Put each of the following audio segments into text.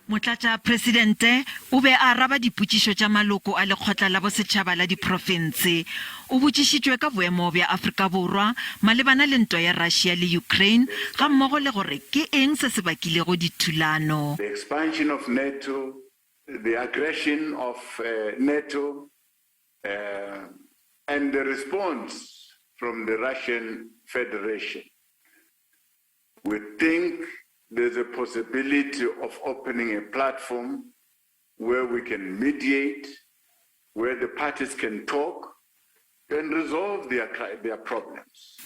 Motlatsa-Presidente o be a araba dipotšišo tša maloko a lekgotla la bosetšhaba la diprofense. O botšišitšwe ka boemo bja Afrika Borwa malebana le ntwa ya Russia le Ukraine ga mmogo le gore ke eng se se bakilego dithulano. The expansion of NATO, the aggression of NATO, and the response from the Russian Federation. We think there's a possibility of opening a platform where we can mediate, where the parties can talk and resolve their problems.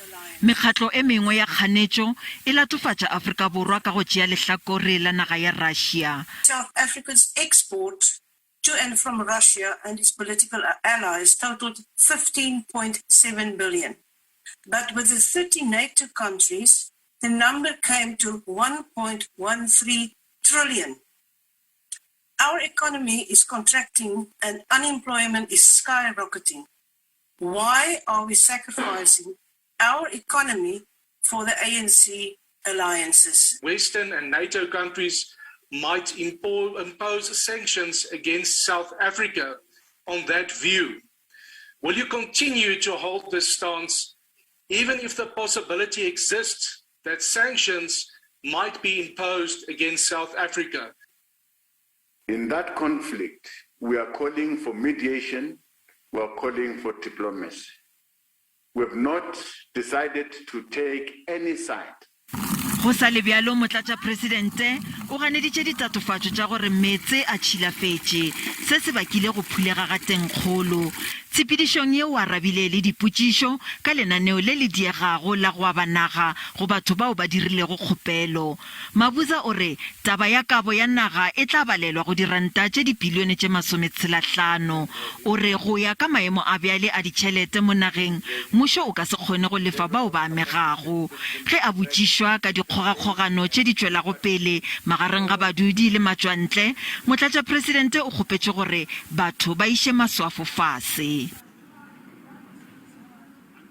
Mekgatlo e mengwe ya kganetšo e latofatša Afrika Borwa ka go tšea lehlakore la naga ya Russia. South Africa's export to and from Russia and its political allies totaled 15.7 billion. But with the 30 NATO countries, the number came to 1.13 trillion. Our economy is contracting and unemployment is skyrocketing. Why are we sacrificing our economy for the ANC alliances? Western and NATO countries might impose sanctions against South Africa on that view. Will you continue to hold this stance, even if the possibility exists that sanctions might be imposed against South Africa? In that conflict, we are calling for mediation, we are calling for diplomacy. We have not decided to take any side. Go sa le bjalo Motlatsa-Presidente o ganeditše ditatofatšo tša gore meetse a tšhilafetše se se bakile go phulega ga teng kgolo. Tshepedišong ye o arabile le dipotšišo ka lenaneo le le diegago la go aba naga go batho bao ba dirilego kgopelo. Mabuza o re taba ya kabo ya naga e tla balelwa go diranta tše dibilione tše 15. O re go ya ka maemo a bjale a ditšhelete mo nageng mmušo o ka se kgone go lefa bao ba amegago. Ge a botšišwa ka dikgogakgogano tše di tšwelago pele magareng ga badudi le matšwantle, Motlatsa-Presidente o kgopetše gore batho ba iše maswafo fase.